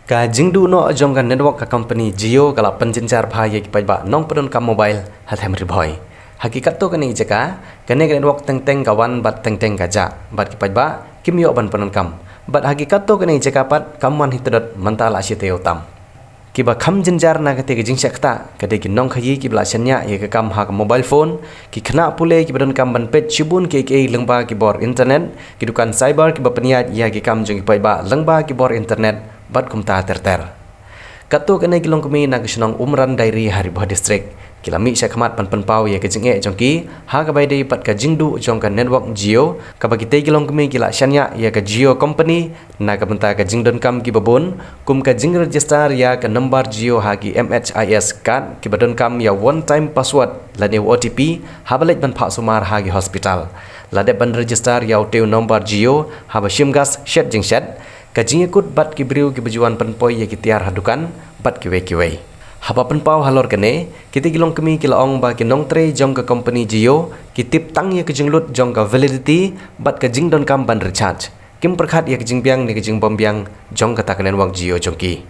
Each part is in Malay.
Ka jingdu no jonggan network ka company Jio kala penjenjar bahaya ki pajba nong pedon ka mobile hathem riboy. Hakikat to kani jeka kane network teng kawan bat teng kaja bat ki pajba kimyo ban pedon kam. Bat hakikat to kani jeka pat kamwan hitodot mantala syete utam. Kiba kam jenjar na kate jing sekta kate ki nong khayi ki blasanya ye ka kam ha mobile phone ki khna pule ki pedon kam ban pet chibun ke lengba ki bor internet ki dukan cyber ki bapniat ya ki kam jong ki pajba lengba ki bor internet bat kumta terter. Kato kene kilong kumi na kisnong umran dairi Haribah district. Kilami syakmat pan pau ya kejenge jongki ha kabai dei pat ka jingdu jong ka network Jio ka bagi te kilong kumi kila syanya ya ka Jio company na ka benta ka jingdon kam ki babon kum ka jing register ya ka number Jio ha ki MHIS card ki badon kam ya one time password la ne OTP ha balet ban pha sumar ha ki hospital. La de ban register ya teu number Jio ha ba shimgas shed jing shed kajing ikut bat kibriu ki bejuan penpoi ya kitiar hadukan bat kiwe. Haba penpau halor kene kita gilong kemi kilaong ba kinong tre jong ka company Jio kitip tang ya kejinglut jong ka validity bat kajing don kam ban recharge. Kim perkhat ya kajing biang ni kajing bombiang jong ka takanen wang Jio jongki.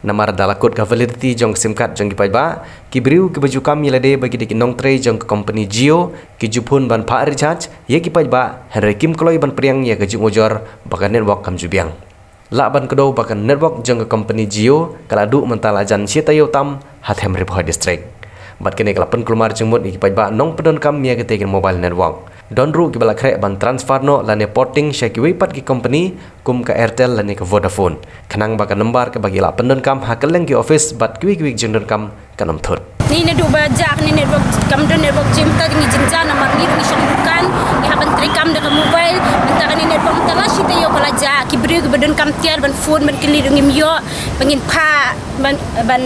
Namar dalakut ka validity jong sim card jong ki pajba kibriu ki baju kam yelade bagi kinong tre jong ka company Jio ki jupun ban pa recharge ya ki pajba henry kim kloi ban priang ya kajing ojor bakanen wak kam jubiang. Laban kedua bahkan network jeng company Jio kala du mentala jan syeta yotam hathem Haribah district. Bat kene kala pen kelumar jengmut iki pajba nong pedon kam mia keteken mobile network. Don ru ki bala krek ban transfer no lane porting syaki wipat ki company kum ka Airtel lane ka Vodafone. Kenang bahkan lembar ke bagi la pendon kam hakeleng ki office bat kiwi jeng don kam kanam thut. Ni du bajak ni network kam don network jim ta ni jinja namar ni syang bukan ni haban trikam de mobile minta ni network tala syeta yo kala ja ki beri ke badan kam tiar ban phone ban kili ngim yo pengin pa ban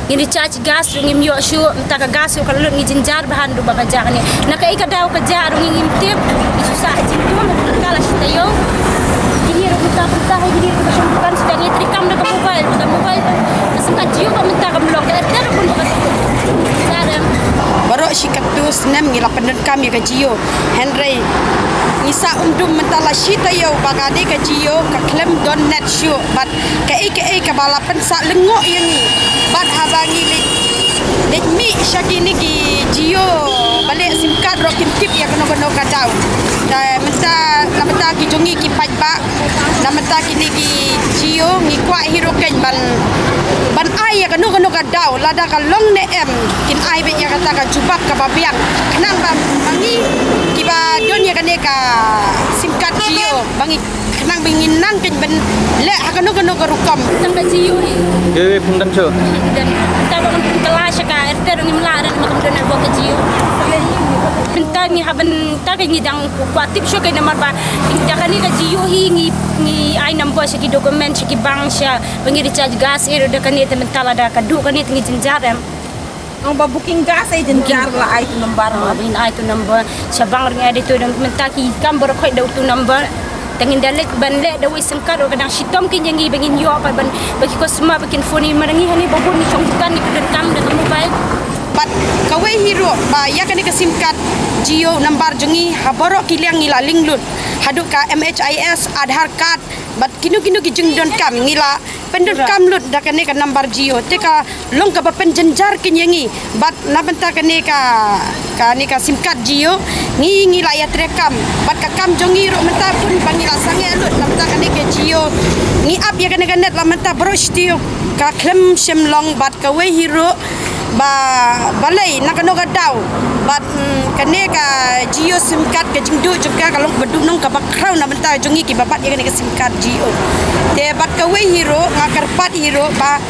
ngin recharge gas ngim yo syu minta ka gas yo kala ni jinjar bahan du bajak ni nak ai ka daw ka ja ngim tip susah jin tu kala syeta yo ini ro minta ini ro syang bukan sedang ni trikam de mobile sangka Jio ba minta ka blok Airtel pun ba baru si katus nem ngila pendon kami ke Jio Henry nisa undum mentala syita yo bagade ke Jio ke klem don net show bat ke balapan sak lengok yang ni bat habangi let mi syakini ki Jio balik sim card rokin tip ya kena kacau dan menta ki jongi ki pajba dan menta kini ki Jio ngi kwa hero ken ban ai ya kena kadau lada ka long ne em kin ai be ya kata ka jubak ka babiang kenang bangi ki ba don ya kane ka sim card Jio bangi kenang bingin nang ken ben le kena ka rukam sampai Jio ke pundan so dan ta ba kelas ka Airtel ngi melaran makam don network ka Jio minta ni haban ta ni dang kuatip syo kay namar ba jakani ka Jio hi ai number syaki dokumen syaki bank sya bangi recharge gas ero de kani mentala da kadu kani tingi jenjarem ang ba booking gas ay jenjar la ai tu number bin ai tu number sya bang ring ada tu dan mentaki kamber khoi dau tu number tengin dalet ban le da wisem kar kadang sitom kin jangi bangin yo apa ban bagi ko semua bikin phone ni marangi hani babun ni chongkan ni kedan kam da mobile bat kawe hero ba ya kani ka sim card Jio number jongi haboro kiliang ngila linglut haduk ka MHIS Aadhaar card bat kinu ki jengdon kam ngila pendon kam lut da kani ka number Jio te ka long ka penjenjar kinyangi bat na benta kani ka sim card Jio ngila ya trekam bat ka kam jongi ro menta pun bangila sange lut na benta kani ka Jio ngi up ya kani ka net la menta brosh tio ka klem shemlong bat ka we hero ba balai nak kena gadau bat kene ka Jio sim card ke jingdu juga kalau bedung nong ka bakrau na benta jongi ki babat ya kene ka sim card Jio te bat ka we hero ngakar pat hero ba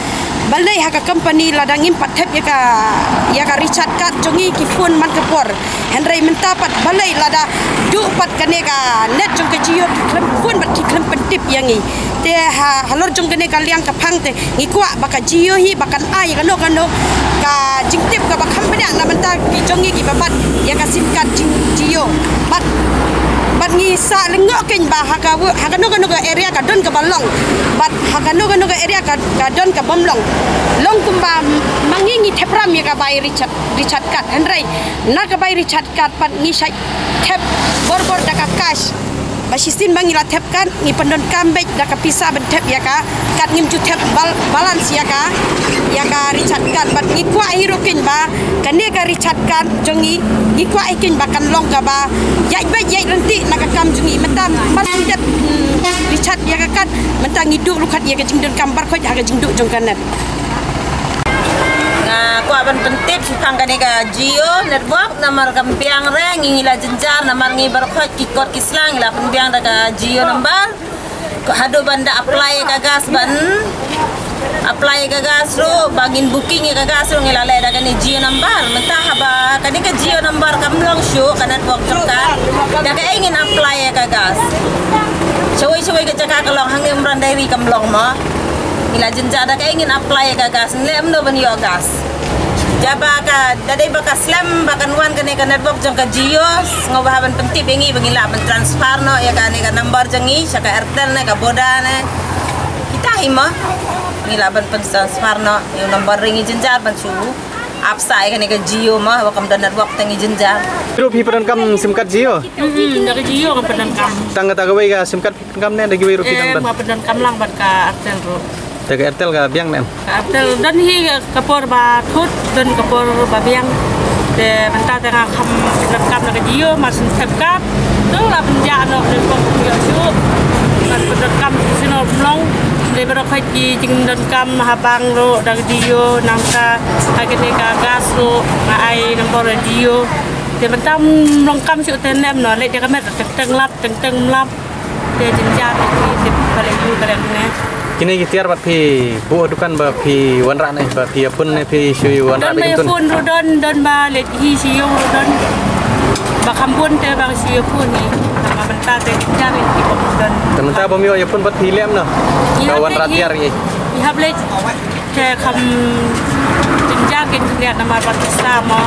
balai ha ka company ladangin pathep ya ka Richard card jongi ki phone man ka por Henry menta pat balai lada du pat kene ka net jong ka Jio ki klem phone bat ki klem pentip yangi te halor jong kene ka liang ka phang te ngikwa baka Jio hi bakan ai kano ka jingtip ka bakam benda na benta ki jongi ki babat ya ka sim card Jio bat ngi sa lengok ken ba hakano ka area ka don ka balong bat hakano ka area ka don ka bomlong long kumba mangingi thepram ya ka bai Richard card Henry na ka bai Richard card pat ngi sai thep bor da ka cash Masistin bang ila tep kan ni pendon kambej da ka pisa ben tep ya ka kat ngim ju tep balance ya ka Richard kan bat ni kwa hirokin ba kane ka Richard kan jongi ni kwa ikin ba kan long ka ba yai ba yai renti nak kam jongi mentam mal sudat Richard ya ka kan mentang hidup lukat ya ka jingdon kambar ko ya ka jingduk jong kanan Ko aban pentip sutang kani ka Jio network namar kampiang re ngila jenjar namar ngi barkhot kikot kislang la kampiang da ka Jio number ko hado banda apply ka gas ban apply ka gas ro bagin booking ka gas ro ngila le da kani Jio number mentah haba kani ka Jio number kamlong show ka network jongka da ka ingin apply ka gas cewek-cewek ke cakak kalong hangim randai kamlong ma ila jenjar da ka ingin apply ka gas lem no ban yo gas Jaba ka dadai baka slam bakan wan kane ka network jang ka Jio ngobahaban penting bengi bengila ben transfer no ya kane ka number jangi saka Airtel ne ka Boda ne kita hima ngila ben transfer no yung number ringi jenjar ban su apsa kane ka Jio ma wakam dan network tangi jenjar Grup hi peran kam SIM card Jio. Dari Jio ka pedan kam. Tang kata gawe ka SIM card kam ne dagi wiru kitang Ma pedan kam lang bat ka Airtel ro. Daga Airtel ka biang nen. Airtel dan hi kapor ba thut dan kapor ba biang. De benta tengah kam pedan kam dari Jio mas tep kap. Tu la penja no de pok yo su. Mas pedan kam sino long de bero khai ji jing dan kam habang ro dari Jio namka agene ka gas ro ai nombor Jio. De benta long kam su tenem no le de kamet teng lap teng lap. De jenjar de balik yu karen ne. Kini gitiar bat pi bu dukan ba pi wanra ne ba pi apun ne pi shui wanra Don be tun. pun don ba let hi si yo don ba kampun te bang si yo pun ni sama benta te jari ki don. Temen ta bom yo apun bat pi lem no. Ba wanra tiar ye. Hi hab le te kam jenjar ken kriat nama bat sama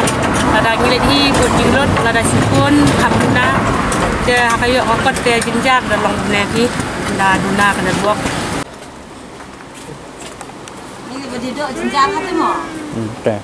ada ngilet hi pun jingrot ada sipun kamna te hakayo okot te jenjar dalong ne ki da duna kana buak Ini berdiri jenjar hati mo. Okay.